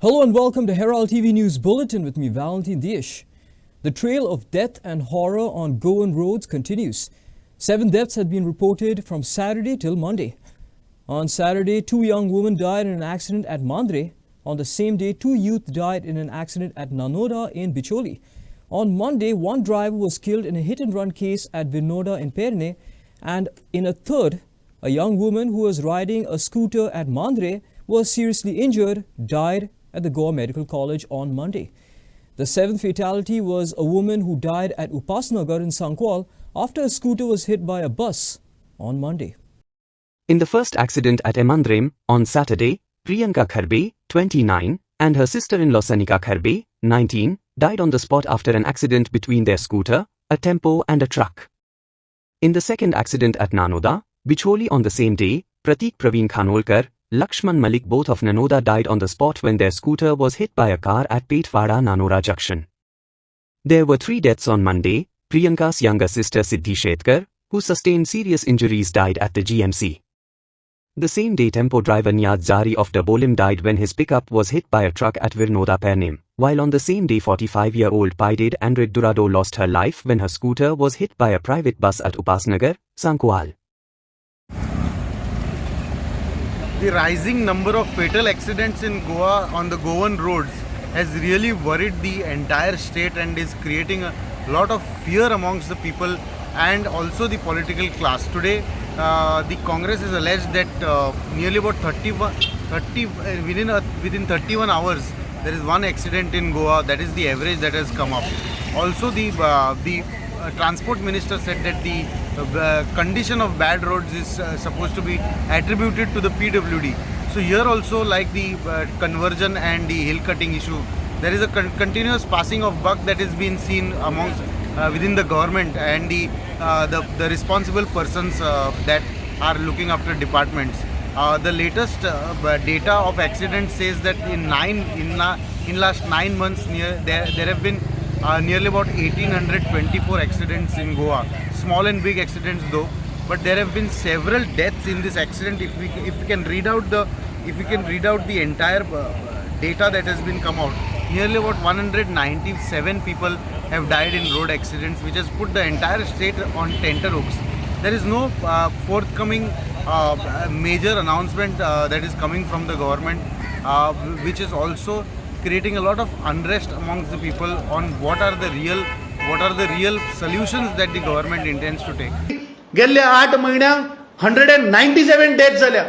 Hello and welcome to Herald TV News Bulletin with me, Valentine Dish. The trail of death and horror on Goan roads continues. 7 deaths had been reported from Saturday till Monday. On Saturday, 2 young women died in an accident at Mandre. On the same day, 2 youth died in an accident at Nanoda in Bicholi. On Monday, 1 driver was killed in a hit-and-run case at Vinoda in Perne. And in a third, a young woman who was riding a scooter at Mandre was seriously injured, died at the Goa Medical College on Monday. The 7th fatality was a woman who died at Upasnagar in Sankwal after a scooter was hit by a bus on Monday. In the first accident at Emandrem on Saturday, Priyanka Kharbe, 29, and her sister-in-law Sanika Kharbe, 19, died on the spot after an accident between their scooter, a tempo and a truck. In the second accident at Nanoda, Bicholi on the same day, Pratik Praveen Khanolkar, Lakshman Malik both of Nanoda died on the spot when their scooter was hit by a car at Petwada Nanora junction. There were 3 deaths on Monday. Priyanka's younger sister Siddhi Shetkar, who sustained serious injuries, died at the GMC. The same day tempo driver Niyaz Zari of Dabolim died when his pickup was hit by a truck at Virnoda Pernem, while on the same day 45-year-old Paided Andred Durado lost her life when her scooter was hit by a private bus at Upasnagar, Sankwal. The rising number of fatal accidents in Goa on the Goan roads has really worried the entire state and is creating a lot of fear amongst the people and also the political class. Today, the Congress has alleged that nearly about within 31 hours there is 1 accident in Goa. That is the average that has come up. Also, the Transport Minister said that the condition of bad roads is supposed to be attributed to the PWD. So here also, like the conversion and the hill cutting issue, there is a continuous passing of buck that is being seen amongst within the government and the responsible persons that are looking after departments. The latest data of accidents says that in last 9 months there have been nearly about 1824 accidents in Goa, small and big accidents though, but there have been several deaths in this accident. If we can read out the entire data that has been come out, nearly about 197 people have died in road accidents, which has put the entire state on tenterhooks. There is no forthcoming major announcement that is coming from the government, which is also creating a lot of unrest amongst the people on what are the real solutions that the government intends to take. गेल्या 8 महिन्यांक 197 death झाल्या.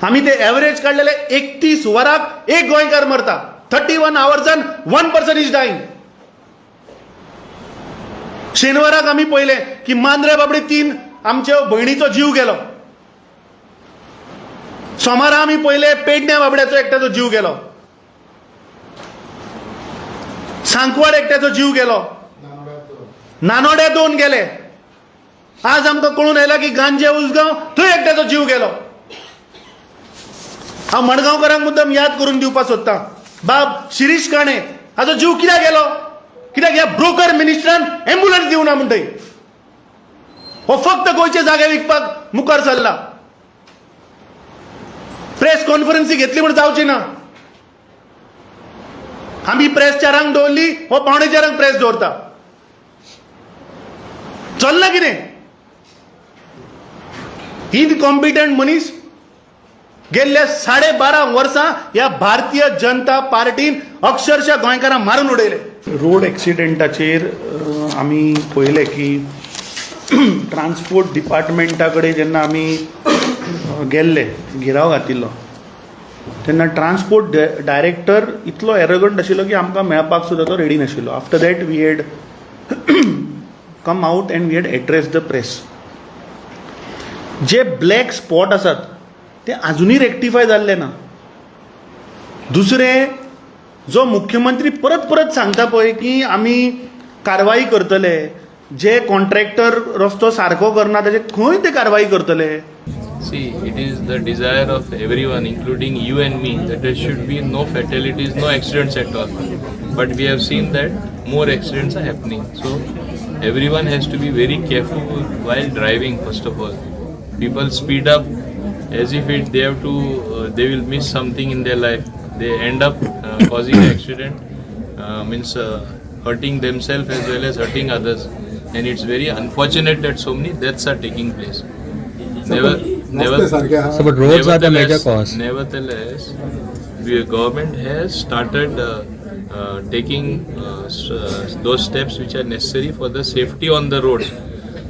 आम्ही ते average काढलेले 31 वराक 1 गोंयकार मरता. 31 hours and 1 person is dying. शेनवाराक आम्ही पहिले की मांद्रे बाबडी 3 आमच्या बहिणीचो जीव गेलो. सोमारा आम्ही पहिले पेडण्या बाबड्याचो एकट्याचो जीव गेलो. सांकवाड एकट्याचो जीव गेलो. नानोड्या 2 गेले. आज आमकां कळून येयला की गांजे उसगांव थंय एकट्याचो जीव गेलो. हांव मडगांवकारांक मुद्दम याद करून दिवपाक सोदतां. बाब शिरीश काणे हाचो जीव कित्याक गेलो? कित्याक ह्या ब्रोकर मिनिस्टरान एम्ब्युलन्स दिवना म्हणटय. हो फक्त गोंयचे जागे विकपाक मुखार सरला. प्रेस कॉन्फरन्स घेतली म्हण जावची ना. आम्ही प्रेस 4 दवरली, हो 3:45 प्रेस दवरता. चल्ला कितें? इनकॉम्पिटंट मनीस गेल्ल्या 12.5 वर्सां ह्या भारतीय जनता पार्टीन अक्षरशः गोंयकारांक मारून उडयले. रोड एक्सिडेंटाचेर आमी पळयलें की ट्रान्सपोर्ट डिपार्टमेंटा कडेन जेन्ना आमी गेल्ले, गिराव घातिल्लो, तेन्ना ट्रान्सपोर्ट डायरेक्टर इतलो एरोगंट आशिल्लो की आमकां मेळपाक सुद्दां तो रेडी नाशिल्लो. After that we had come out and we had address the press. जे ब्लॅक स्पॉट आसात ते अजूनही रेक्टिफाय जाल्ले ना. दुसरें, जो मुख्यमंत्री परत परत सांगता पळय की आमी कारवाई करतले, जे कॉन्ट्रॅक्टर रस्तो सारको करना ताजे खंय ते कारवाई करतले. See, it is the desire of everyone, including you and me, that there should be no fatalities, no accidents at all. But we have seen that more accidents are happening. So everyone has to be very careful while driving. First of all, people speed up as if they will miss something in their life. they end up causing an accident, means hurting themselves as well as hurting others. And it's very unfortunate that so many deaths are taking place. So, but roads are the major cause. Nevertheless, the government has started taking those steps which are necessary for the safety on the roads.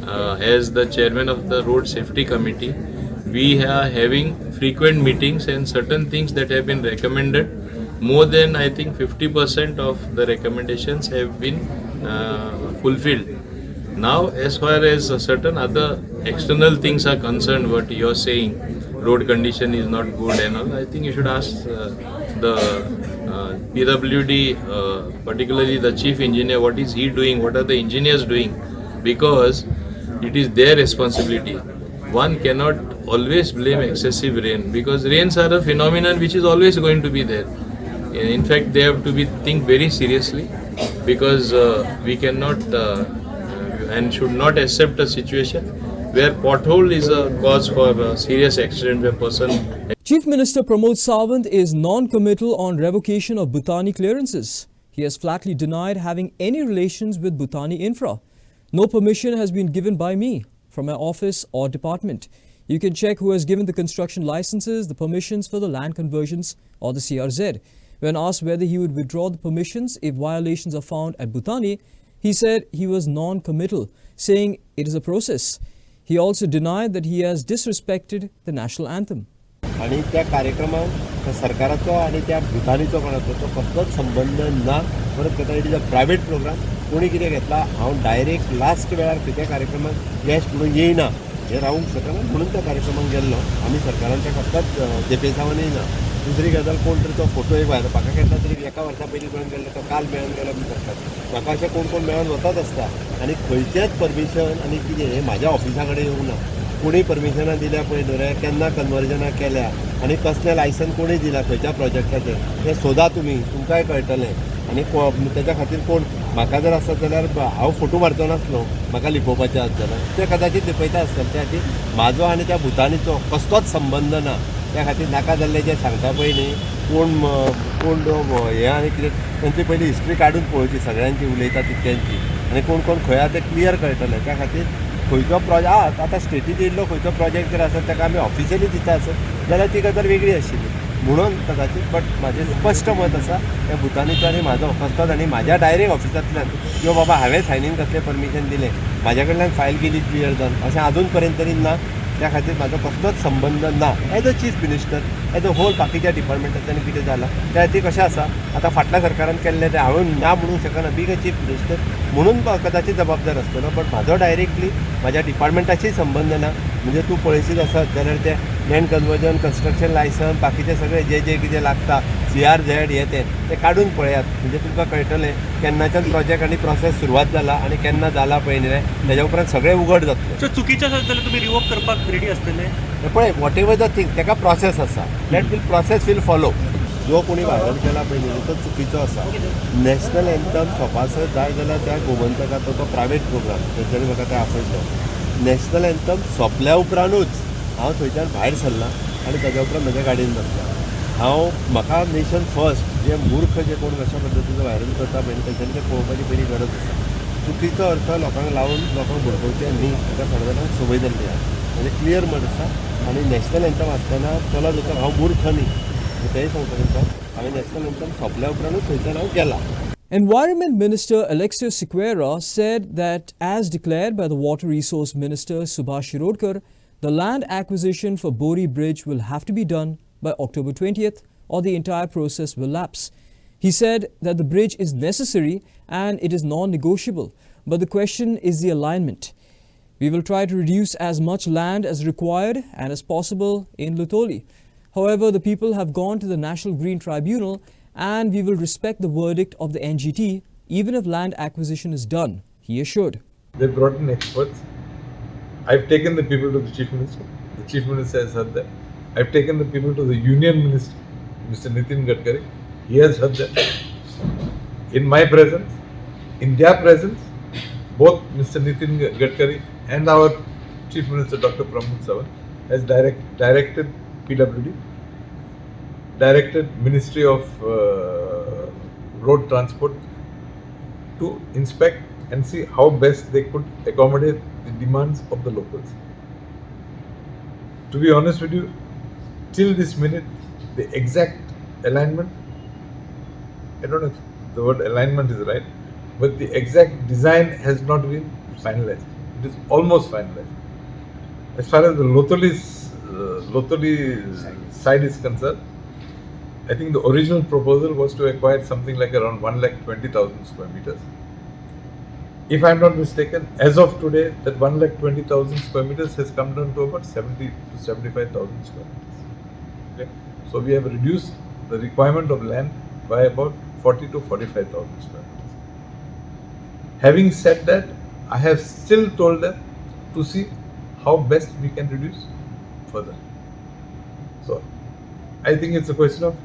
As the chairman of the Road Safety Committee, we are having frequent meetings, and certain things that have been recommended, more than I think 50% of the recommendations have been fulfilled. Now, as far as certain other external things are concerned, what you are saying, road condition is not good and all, I think you should ask the PWD, particularly the chief engineer, what is he doing, what are the engineers doing, because it is their responsibility. One cannot always blame excessive rain, because rains are a phenomenon which is always going to be there. In fact, they have to think very seriously, because we cannot and should not accept a situation where pothole is a cause for a serious accident where person. Chief Minister Pramod Sawant is non-committal on revocation of Bhutani clearances. He has flatly denied having any relations with Bhutani Infra. No permission has been given by me from my office or department. You can check who has given the construction licenses, the permissions for the land conversions or the CRZ. When asked whether he would withdraw the permissions if violations are found at Bhutani, he said he was non-committal, saying it is a process. He also denied that he has disrespected the national anthem. आणि त्या कार्यक्रमात सरकाराचो आणि त्या भुतानीचो कोणाचो तो कसलोच संबंध ना. परत कहता it is a private program. कोणी कितें घेतला हांव डायरेक्ट लास्ट वेळार त्या कार्यक्रमाक गेस्ट म्हणून येयना हे रावूंक शकना म्हणून त्या कार्यक्रमाक गेल्लो. आमी सरकारांच्या कसलोच देपेसावन येयना. दुसरी गजाल कोण तरी तो फोटो एक भायर म्हाका केन्ना तरी एका वर्सा पयलीं मेळून गेल्लो तो काल मेळून गेलो म्हूण करतात. म्हाका अशें कोण कोण मेळून वताच आसता आनी खंयचेंच परमिशन आनी कितें हें म्हाज्या ऑफिसा कडेन येवंक ना. कोणी परमिशनां दिल्या पळय न्हू रे, केन्ना कन्वर्जनां केल्या आनी कसलें लायसन कोणी दिला खंयच्या प्रोजेक्टाचें हें सोदा तुमी, तुमकांय कळटलें. आनी तेच्या खातीर कोण म्हाका जर आसत जाल्यार हांव फोटो मारचो नासलो, म्हाका लिपोवपाचें आसत जाल्यार ते कदाचित लिपयता आसतले. त्या खातीर म्हाजो आनी त्या भुतानीचो कसलोच संबंध ना. त्या खातीर नाका जाल्लें जें सांगता पळय न्ही कोण कोण हें आनी कितें तेंची पयली हिस्ट्री काडून पळोवची सगळ्यांची उलयता तितक्यांची आनी कोण कोण खंय आहा तें क्लियर कळटलें. त्या खातीर खंयचो प्रोजेक्ट आतां स्टेटीन येयल्लो खंयचो प्रोजेक्ट जर आसत ताका आमी ऑफिशियली दिता आसत जाल्यार ती गजाल वेगळी आशिल्ली म्हणून कदाचित. बट म्हाजें स्पश्ट मत आसा त्या भुतानीचो आनी म्हाजो कसलोच आनी म्हाज्या डायरेक्ट ऑफिसांतल्यान किंवा बाबा हांवें सायनीन कसलें परमिशन दिलें म्हाज्या कडल्यान फायल केली क्लियर जावन अशें आजून पर्यंत तरी ना. त्या खातीर म्हाजो कसलोच संबंध ना. As a chief minister as a whole बाकीच्या डिपार्टमेंटांनी कितें जालां त्या खातीर कशें आसा आतां फाटल्या सरकारान केल्लें तें हांवें ना म्हणूंक शकना बीग अ चीफ मिनिस्टर म्हणून कदाचित जबाबदार आसतलो. बट म्हाजो डायरेक्टली म्हाज्या डिपार्टमेंटाशी संबंध ना. म्हणजे तूं पळयशीत आसत जाल्यार तें लँड कन्वर्जन, कन्स्ट्रक्शन लायसन, बाकीचे सगळे जे कितें लागता CRZ हे तें काडून पळयात म्हणजे तुमकां कळटलें केन्नाच्यान प्रोजेक्ट आनी प्रोसेस सुरवात जाला आनी केन्ना जाला पळय न्ही रे तेज्या उपरांत सगळें उघड जातलें. चुकीचें आसत जाल्यार तुमी रिवोक करपाक रेडी आसतले. पळय वॉट एवर द थिंग तेका प्रोसेस आसा. That will process will follow. जो कोणी व्हायरल केला पळय न्ही तो चुकीचो आसा. नॅशनल एंथम सोंपासत जाय जाल्यार त्या गोमंतकाचो तो प्रायवेट प्रोग्राम थंयच्यानी म्हाका तें आपयलो. नॅशनल एंथम सोंपल्या उपरांतूच हांव थंयच्यान भायर सरला आनी ताज्या उपरांत म्हज्या गाडयेन बसला. म्हाका नेशन फर्स्ट जे मूर्ख जे कोण अशा पद्दतीचो व्हायरल करता पळय तेंच्यांनी तें पळोवपाची पयली गरज आसा. चुकीचो अर्थ लोकांक लावन लोकांक भडकोवचें न्ही ताका थोड्या जाणांक संवय जाल्ली आसा. म्हणजे क्लियर मत आसा. आनी नॅशनल एंथम आसतना चला दोतोर हांव मूर्ख न्ही तेंय सांगता तुमकां. हांवें नॅशनल एंथम सोंपल्या उपरांतूच थंयच्यान हांव गेला. Environment Minister Alexis Sequeira said that as declared by the Water Resource Minister Subhash Shirodkar, the land acquisition for Bori Bridge will have to be done by October 20th or the entire process will lapse. He said that the bridge is necessary and it is non-negotiable, but the question is the alignment. We will try to reduce as much land as required and as possible in Lutoli. However, the people have gone to the National Green Tribunal and we will respect the verdict of the NGT even if land acquisition is done, he assured. They brought in experts. I've taken the people to the Chief Minister. The Chief Minister has heard that. I've taken the people to the Union Minister, Mr. Nitin Gadkari. He has heard that. In my presence, in their presence, both Mr. Nitin Gadkari and our Chief Minister Dr. Pramod Sawant has directed PWD directed Ministry of Road Transport to inspect and see how best they could accommodate the demands of the locals. To be honest with you, till this minute, the exact alignment, I don't know if the word alignment is right, but the exact design has not been finalized. It is almost finalized. As far as the Lotoli side is concerned, I think the original proposal was to acquire something like around 1,20,000 square meters. If I am not mistaken, as of today, that 1,20,000 square meters has come down to about 70 to 75,000 square meters. Okay? So we have reduced the requirement of land by about 40 to 45,000 square meters. Having said that, I have still told them to see how best we can reduce further. So I think it's a question of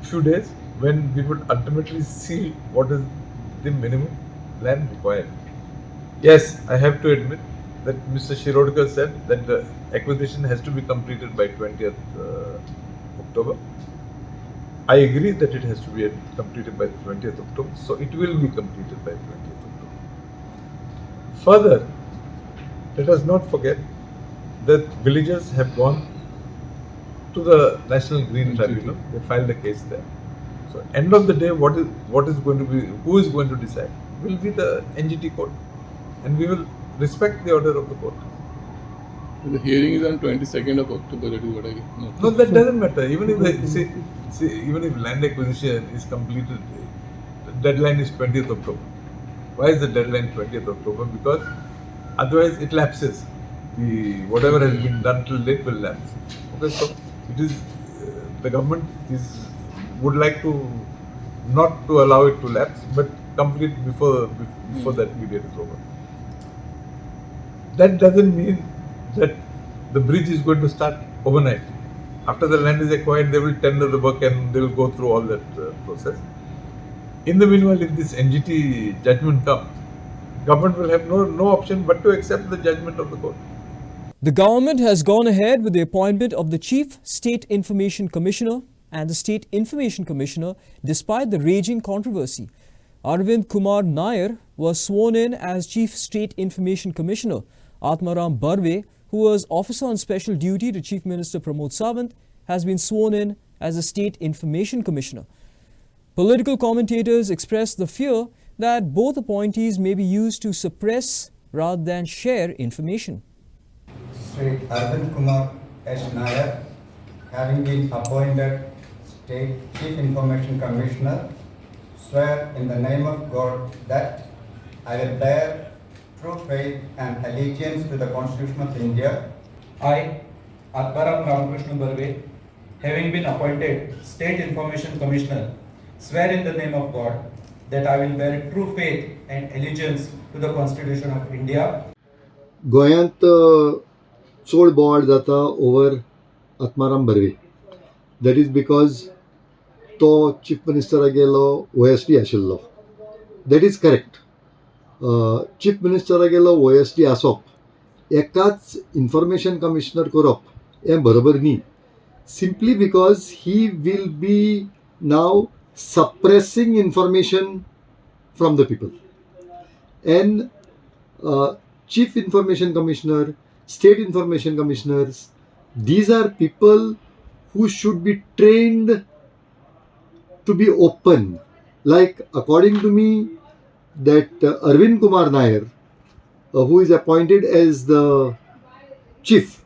few days when we would ultimately see what is the minimum land required. Yes, I have to admit that Mr. Shirodkar said that the acquisition has to be completed by 20th October. I agree that it has to be completed by 20th October, so it will be completed by 20th October. Further, let us not forget that villagers have gone to the National Green Tribunal. They filed a case there. So, end of the day, what is going to be, who is going to decide, will be the NGT court, and we will respect the order of the court. The hearing is on 22nd of October. That is what I know. No, that doesn't matter. Even if even if land acquisition is completed, the deadline is 20th October. Why is the deadline 20th October? Because otherwise it lapses. Whatever has been done till date will lapse. Okay, so it is the government would like to not to allow it to lapse, but complete before that period is over. That doesn't mean that the bridge is going to start overnight. After the land is acquired, they will tender the work and they will go through all that process. In the meanwhile, if this NGT judgment comes, government will have no option but to accept the judgment of the court. The government has gone ahead with the appointment of the Chief State Information Commissioner and the State Information Commissioner despite the raging controversy. Arvind Kumar Nair was sworn in as Chief State Information Commissioner. Atmaram Barve, who was officer on special duty to Chief Minister Pramod Sawant, has been sworn in as a State Information Commissioner. Political commentators expressed the fear that both appointees may be used to suppress rather than share information. Sri Arvind Kumar S. Nair, having been appointed State Chief Information Commissioner, swear in the name of God that I will bear true faith and allegiance to the Constitution of India. I, Atmaram Ramakrishna Barve, having been appointed State Information Commissioner, swear in the name of God that I will bear true faith and allegiance to the Constitution of India. गोंयांत चड बोवाळ जाता over Atmaram Barve. That is because तो chief मिनिस्टराक गेलो OSD आशिल्लो. That is correct. Chief मिनिस्टराक गेलो OSD आसप एकाच इन्फॉर्मेशन कमिशनर करप हें बरोबर न्ही. Simply because he will be now suppressing information from the people. And Chief Information Commissioner, State Information Commissioners, these are people who should be trained to be open. Like, according to me, that Arvind Kumar Nair, who is appointed as the chief,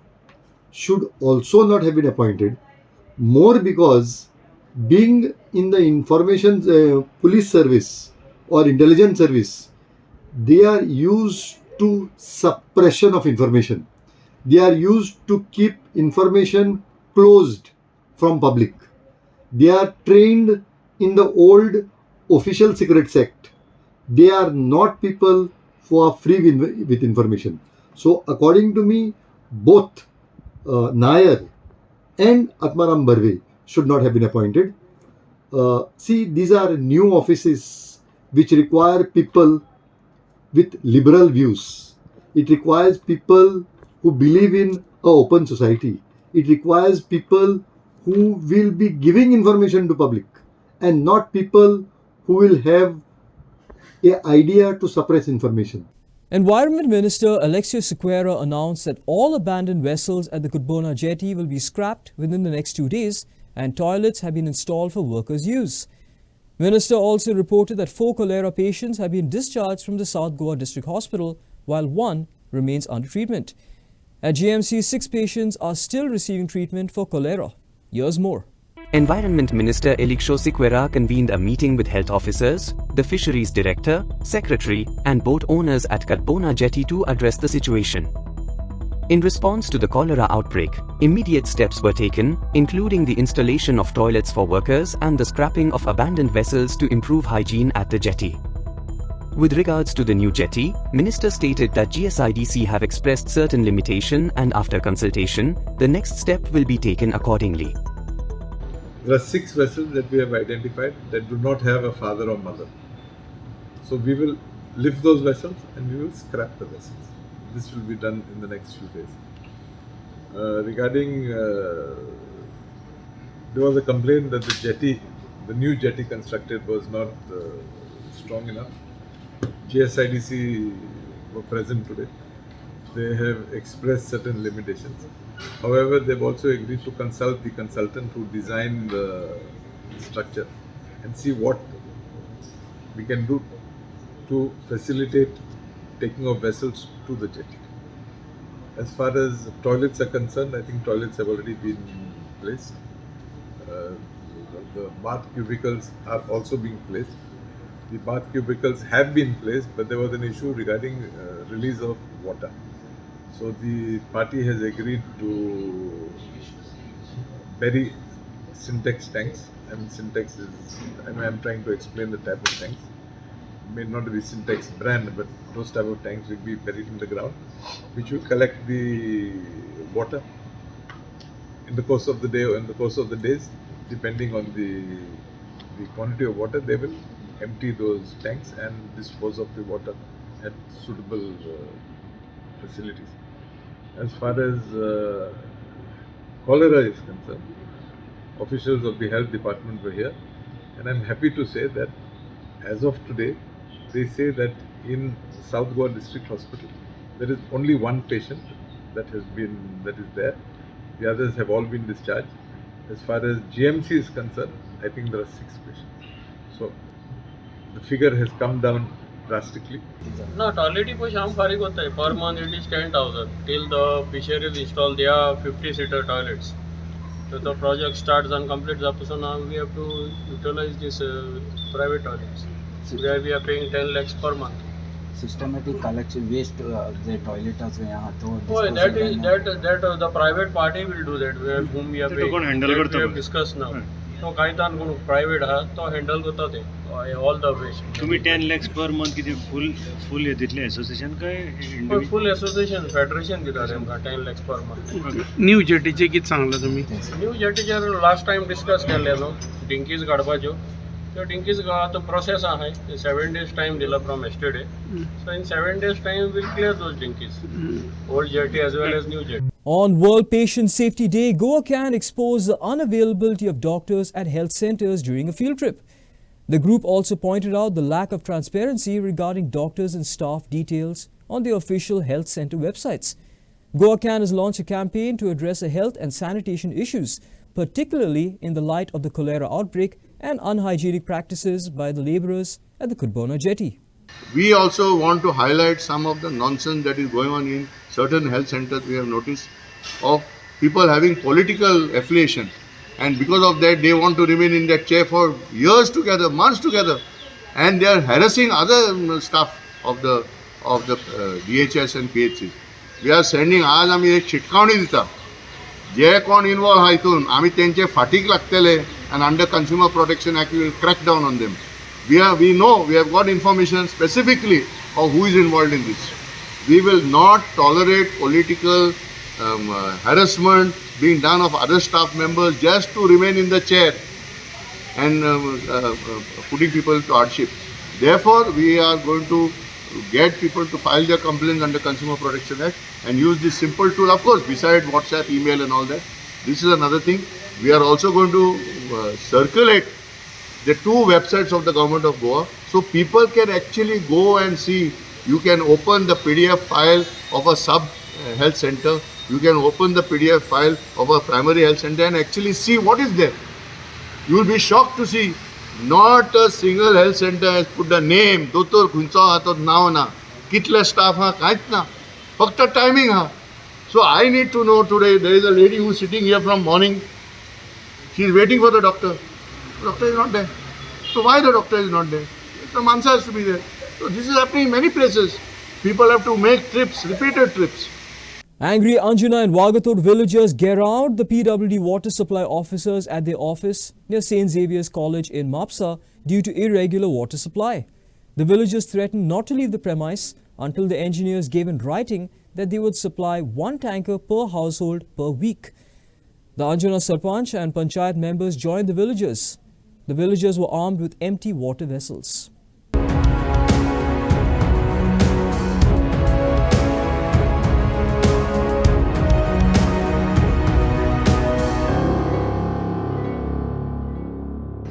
should also not have been appointed. More because being in the information police service or intelligence service, they are used to suppression of information. They are used to keep information closed from public. They are trained in the old Official Secrets Act. They are not people who are free with information. So according to me, both Nair and Atmaram Barve should not have been appointed. See, these are new offices which require people with liberal views. It requires people who believe in an open society. It requires people who will be giving information to public and not people who will have an idea to suppress information. Environment Minister Alexio Sequeira announced that all abandoned vessels at the Kutbona jetty will be scrapped within the next 2 days and toilets have been installed for workers' use. Minister also reported that 4 cholera patients have been discharged from the South Goa District Hospital while 1 remains under treatment. At GMC, 6 patients are still receiving treatment for cholera. Here's more. Environment Minister Alexio Sequeira convened a meeting with health officers, the fisheries director, secretary and boat owners at Kutbona jetty to address the situation. In response to the cholera outbreak, immediate steps were taken, including the installation of toilets for workers and the scrapping of abandoned vessels to improve hygiene at the jetty. With regards to the new jetty, Minister stated that GSIDC have expressed certain limitation and after consultation, the next step will be taken accordingly. There are 6 vessels that we have identified that do not have a father or mother. So we will lift those vessels and we will scrap the vessels. This will be done in the next few days. Regarding, there was a complaint that the new jetty constructed was not strong enough. GSIDC were present today. They have expressed certain limitations. However, they've also agreed to consult the consultant who designed the structure and see what we can do to facilitate taking of vessels to the jetty. As far as toilets are concerned, I think toilets have already been placed. The bath cubicles are also being placed. The bath cubicles have been placed, but there was an issue regarding release of water. So the party has agreed to bury syntax tanks. Syntax is, I'm trying to explain the type of tanks. It may not be syntax brand, but those type of tanks will be buried in the ground, which will collect the water in the course of the day or in the course of the days, depending on the quantity of water. They will empty those tanks and dispose of the water at suitable facilities. As far as cholera is concerned, officials of the health department were here, and I'm happy to say that as of today, they say that in South Goa District Hospital, there is only 1 patient that is there. The others have all been discharged. As far as GMC is concerned, I think there are 6 patients. So the figure has come down drastically. No, toilet ko sham farig hota hai. Per month it is 10,000. Till the fisheries install, they are 50-seater toilets. So the project starts and completes up. So now we have to utilize these private toilets, where we are paying 10 lakhs per month. Systematic collection waste the toilet as यहाँ तो. Oh, that the private party will do that. Where whom we are paying. That we have discussed now. तो काही तान कोण private आहा तो handle करता ते ऑल द वेस्ट. तुम्ही 10 lakhs per month किती फुल येतले असोसिएशन काय फुल असोसिएशन फेडरेशन दिता तेमकां 10 lakhs per month. न्यू जेटीचे किती सांगला तुम्ही? न्यू जेटीचेर लास्ट टाइम डिस्कस केल्लेलो डिंकीज काडपाच्यो. त्यो डिंकीज तो प्रोसेस आहा 7 days टाइम दिला from yesterday. So in 7 days time we'll clear those dinkies, old jetty as well as new jetty. On World Patient Safety Day, Goa Can exposed the unavailability of doctors at health centers during a field trip. The group also pointed out the lack of transparency regarding doctors and staff details on the official health center websites. Goa Can has launched a campaign to address the health and sanitation issues, particularly in the light of the cholera outbreak and unhygienic practices by the laborers at the Kutbona jetty. We also want to highlight some of the nonsense that is going on in certain health centers. We have noticed of people having political affiliation, and because of that they want to remain in that chair for years together, months together, and they are harassing other staff of the DHS and PHC. We are sending आज आम्ही एक शिटकावणी दिता जे कोण involve आहा हितून आम्ही तेंचे फाटीक लागतले and under Consumer Protection Act we will crack down on them. We have got information specifically of who is involved in this. We will not tolerate political harassment being done of other staff members just to remain in the chair and putting people to hardship. Therefore, we are going to get people to file their complaints under Consumer Protection Act and use this simple tool. Of course, besides WhatsApp, email and all that. This is another thing. We are also going to circulate the 2 websites of the government of Goa, so people can actually go and see. You can open the PDF file of a sub health center, you can open the PDF file of a primary health center and actually see what is there. You will be shocked to see not a single health center has put the name, Dr. Khuncha ha to naw na, kitla staff ha, kaich na, fakta timing ha. So I need to know today, there is a lady who is sitting here from morning, she is waiting for the doctor. The doctor is not there. So why the doctor is not there? Some answer has to be there. So this is happening in many places. People have to make trips, repeated trips. Angry Anjuna and Wagator villagers get out the PWD water supply officers at their office near St. Xavier's College in Mapsa due to irregular water supply. The villagers threatened not to leave the premise until the engineers gave in writing that they would supply 1 tanker per household per week. The Anjuna Sarpanch and Panchayat members joined the villagers. The villagers were armed with empty water vessels.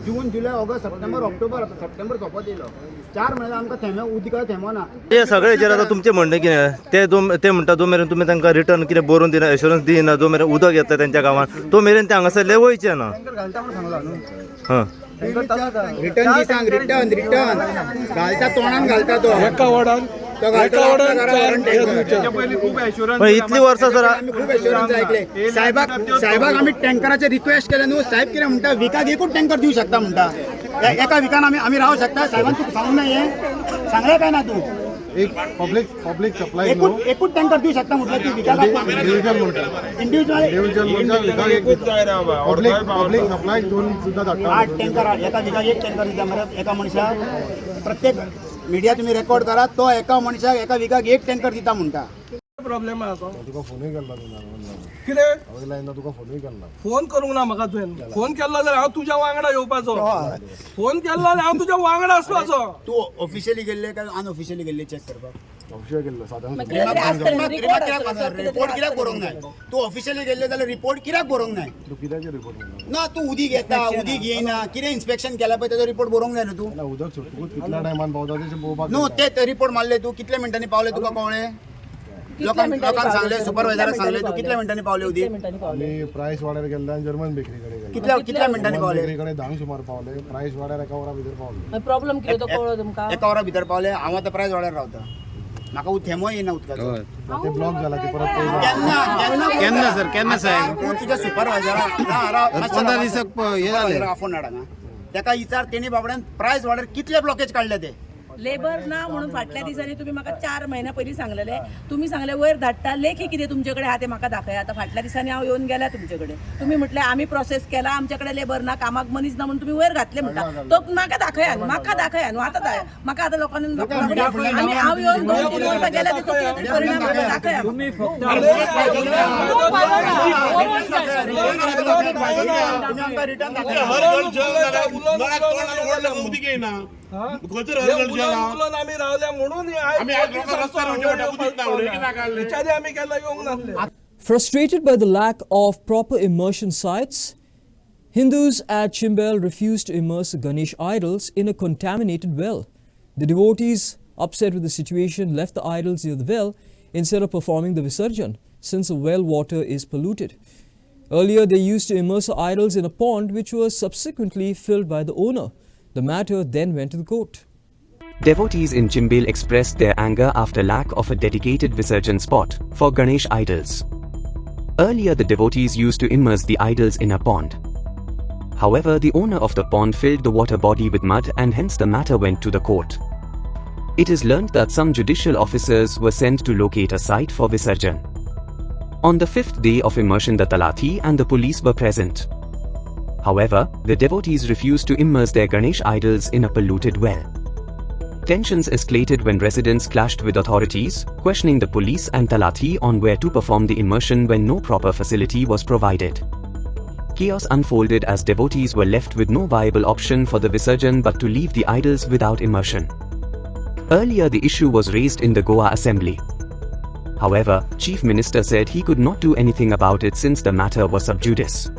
जून जुलै ऑगस्ट सप्टेंबर ऑक्टोबर सप्टेंबर सोपत येयलो 4 म्हयने आमकां थेंबे उदका थेंबो ना ते सगळे हेचेर आतां तुमचें म्हणणें कितें ते म्हणटा जो मेरेन तुमी तांकां रिटर्न कितें बरोवन दिना एश्युरन्स दिना जो मेरेन उदक येता तेंच्या गांवांत तो मेरेन ते हांगासरले वयचे ना घालता म्हणून सांगला न्हू हां रिटर्न दी सांग रिटर्न घालता तोंडान घालता तो एका वडान तो घालता पण इतली वर्सां सर खूब एश्युरन्स ऐकले साहेबाक आमी टँकराचे रिक्वेस्ट केले न्हू साहेब कितें म्हणटा विकाक एकूच टँकर दिवं शकता म्हणटा एका विकान आमी रावूं शकता साहेबान तुका सांगूंक ना हें सांगलें काय ना तूं एक पब्लिक सप्लाय एकूच टँकर दिवं शकता म्हटलं ती विकाक इंडिव्हिज्युअल पब्लिक सप्लाय दोन सुद्धा धाडटा 8 टँकर एका विकाक 1 टँकर दिता मरे एका मनशाक प्रत्येक मिडिया तुम्ही रेकॉर्ड करा तो एका मनशाक एका विकाक 1 टँकर दिता म्हणटा प्रॉब्लेम आसा तुका फोनूय केला कितें लायना तुका फोनूय केला फोन करूंक ना म्हाका तुवें फोन केल्लो जाल्यार हांव तुज्या वांगडा येवपाचो फोन केल्लो जाल्यार हांव तुज्या वांगडा आसपाचो तू ऑफिशियली गेल्ले काय अनऑफिशियली गेल्ले चेक करपाक ऑफिशियल गेल्लो साधारण रिपोर्ट कित्याक बरोवंक नाय तू ऑफिशियली गेल्ले जाल्यार रिपोर्ट कित्याक बरोवंक नाय तू कित्याचे रिपोर्ट ना तू उदीक येता उदीक येयना कितें इन्स्पेक्शन केला पळय तेजो रिपोर्ट बरोवंक जाय न्हू तू उदक सुटून कितल्या टायमान पावता तेचे पळोवपाक न्हू ते रिपोर्ट मारले तू कितल्या मिनटांनी पावले तुका कळ्ळें लोकांक सांगले सुपरवायझराक सांगले तू कितल्या मिनटांनी पावले उदीक आमी प्राइस वाड्यार गेल्ले आनी जर्मन बेकरी कडेन कितल्या मिनटांनी पावले बेकरी कडेन 10 सुमार पावले प्राइस वाड्यार एका वरा भितर पावले प्रॉब्लेम कितें तो कळ्ळो तुमकां एका वरा भितर पावले हांव आतां प्राइस वाड्यार रावता म्हाका थेमो येना उदकाचो ते ब्लॉक जाला ते परत केन्ना सर केन्ना साहेब तू तुज्या सुपरवायझराक 15 दिसाक हे जाले आफोन हाडा तेका विचार तेणी बाबड्यान प्राइस वाड्यार कितले ब्लॉकेज काडले ते लेबर ना म्हणून फाटल्या दिसांनी तुम्ही म्हाका 4 महिन्या पयलीं सांगलेले तुम्ही सांगले वयर धाडटा लेखी कितें तुमचे कडेन आहा ते म्हाका दाखया आतां फाटल्या दिसांनी हांव येवन गेल्या तुमचे कडेन तुम्ही म्हटले आमी प्रोसेस केला आमचे कडेन लेबर ना कामाक मनीस ना म्हणून तुम्ही वयर घातले म्हणटा तो म्हाका दाखया न्हू आतां म्हाका आतां लोकांनी आमी हांव येवन 2-3 वर्सां गेल्या ते परिणाम म्हाका दाखया Frustrated by the lack of proper immersion sites, Hindus at Chimbel refused to immerse Ganesh idols in a contaminated well. The devotees, upset with the situation, left the idols near the well instead of performing the Visarjan, since the well water is polluted. Earlier, they used to immerse the idols in a pond which was subsequently filled by the owner. The matter then went to the court. Devotees in Chimbel expressed their anger after lack of a dedicated Visarjan spot for Ganesh idols. Earlier, the devotees used to immerse the idols in a pond. However, the owner of the pond filled the water body with mud and hence the matter went to the court. It is learnt that some judicial officers were sent to locate a site for Visarjan. On the 5th day of immersion, the Talathi and the police were present. However, the devotees refused to immerse their Ganesh idols in a polluted well. Tensions escalated when residents clashed with authorities, questioning the police and Talathi on where to perform the immersion when no proper facility was provided. Chaos unfolded as devotees were left with no viable option for the Visarjan but to leave the idols without immersion. Earlier, the issue was raised in the Goa Assembly. However, Chief Minister said he could not do anything about it since the matter was sub judice.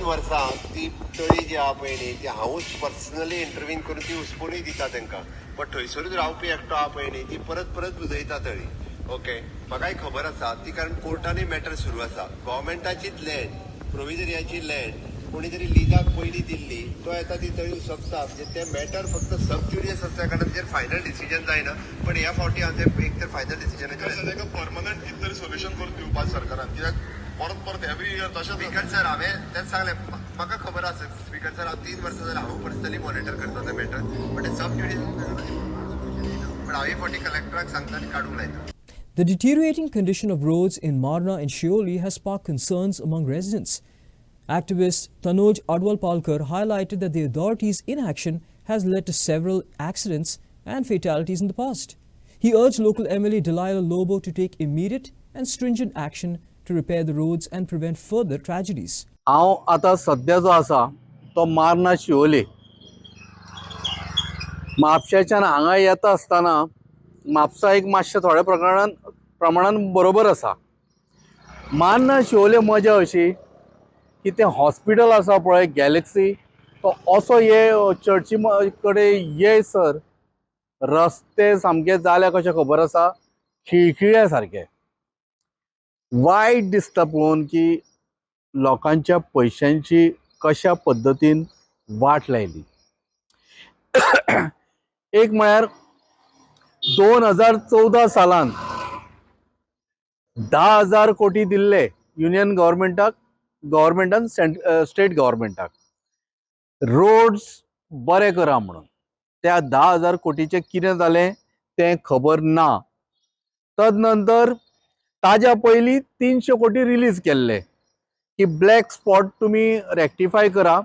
वर्सां ती तळी जी आहा पळय न्ही ती हांवूच personally intervene करून ती उसपुनूय दिता तांकां पण थंयसरूच रावपी एकटो आहा पळय न्ही ती परत परत बुजयता तळी ओके म्हाकाय खबर आसा ती कारण कोर्टानूय मॅटर सुरू आसा गव्हर्मेंटाचीच लँड प्रोविजरियाची लँड कोणी तरी लिजाक पयलीं दिल्ली तो येता ती तळी उसपता म्हणजे ते मॅटर फक्त सब ज्युडियस असल्या कारणान तेजेर फायनल डिसिजन जायना पण ह्या फावटी हांव एक तर फायनल डिसिजन परमनंट कितें तरी सोल्युशन करून दिवपाक सरकारान कित्याक परत परत एवरी इयर तशेंच स्पीकर सर हांवें तेच सांगलें म्हाका खबर आसा स्पीकर सर हांव 3 वर्सां जाल्यार हांव पर्सनली मॉनिटर करता तें मॅटर बट ते सब ज्युडियस पण हांव ही फावटी कलेक्टराक सांगता आनी काडूंक लायता. The deteriorating condition of roads in Marna and Shioli has sparked concerns among residents. Activist Tanuj Adwalpalkar highlighted that the authorities' inaction has led to several accidents and fatalities in the past. He urged local MLA Delilah Lobo to take immediate and stringent action to repair the roads and prevent further tragedies. हांव आतां सध्या जो आसा तो मारना शिवोले म्हापशेच्यान हांगा येता आसतना म्हापसा एक मातशें थोड्या प्रमाणान बरोबर आसा. मारना शिवोले मजा अशी की तें हॉस्पिटल आसा पळय गॅलेक्सी तो असो ये चर्ची कडेन ये सर रस्ते सामके जाल्या कशें खबर आसा खिळखिळे सारके वायट दिसता पळोवन की लोकांच्या पयशांची कशा पद्दतीन वाट लायली. एक म्हळ्यार 2014 सालान 10,000 कोटी दिल्ले युनियन गव्हर्मेंटान स्टेट गव्हर्मेंटाक रोड्स बरे करा म्हणून त्या 10,000 कोटीचें कितें जालें तें खबर ना. तदनंतर ताज्या पयलीं 300 कोटी रिलीज केल्ले की ब्लॅक स्पॉट तुमी रेक्टिफाय करा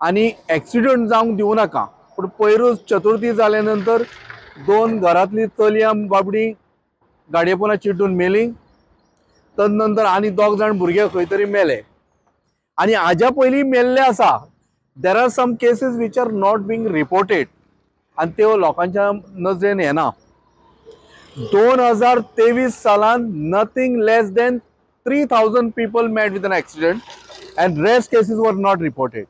आनी एक्सिडंट जावंक दिवं नाका. पूण पयरूच चतुर्थी जाले नंतर 2 घरांतलीं चलयां बाबडी गाडये पोंदा चिड्डून मेलीं. तदनंतर आनी 2 जाण भुरगे खंय तरी मेले आनी हाज्या पयलीं मेल्ले आसा. There are some cases which are not being reported आनी त्यो लोकांच्या नजरेन येना. 2023 सालान nothing less than 3,000 people met with an accident and rest cases were not reported.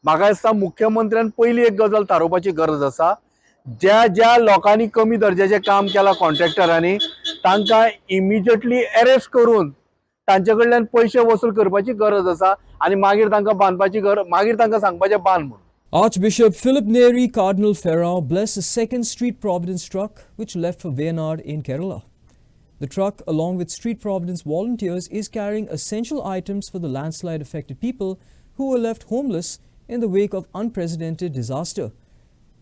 म्हाका दिसता मुख्यमंत्र्यान पयली एक गजाल थारोवपाची गरज आसा. ज्या लोकांनी कमी दर्जाचें काम केलां कॉन्ट्रॅक्टरांनी तांकां इमिजिएटली अरेस्ट करून तांचे कडल्यान पयशे वसूल करपाची गरज आसा आनी मागीर तांकां बांदपाची मागीर तांकां सांगपाचें बांद म्हणून. Archbishop Philip Neri Cardinal Ferrao blessed the second Street Providence truck which left for Wayanad in Kerala. The truck, along with Street Providence volunteers, is carrying essential items for the landslide-affected people who were left homeless in the wake of unprecedented disaster.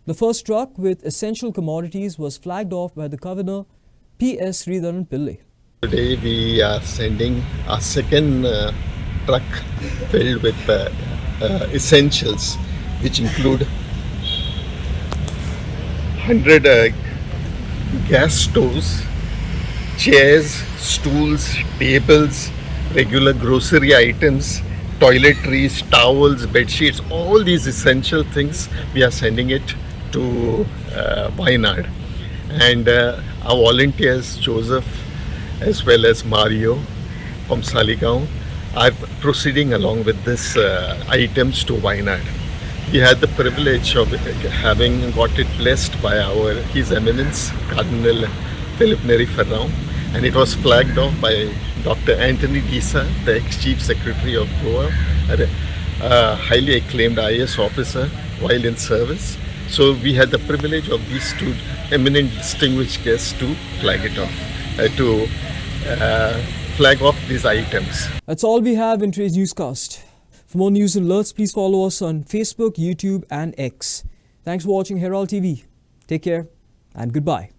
The first truck with essential commodities was flagged off by the Governor, P.S. Sridharan Pillai. Today we are sending our second truck filled with essentials, which include 100 gas stoves, chairs, stools, tables, regular grocery items, toiletries, towels, bed sheets, all these essential things we are sending it to Wayanad. And our volunteers, Joseph as well as Mario from Saligaon, are proceeding along with these items to Wayanad. We had the privilege of having got it blessed by His Eminence Cardinal Philip Neri Ferrao, and it was flagged off by Dr. Anthony Disa, the ex-Chief Secretary of Goa, a highly acclaimed IAS officer while in service. So we had the privilege of these two eminent distinguished guests to flag it off, flag off these items. That's all we have in today's newscast. For more news and alerts, please follow us on Facebook, YouTube and X. Thanks for watching Herald TV. Take care and goodbye.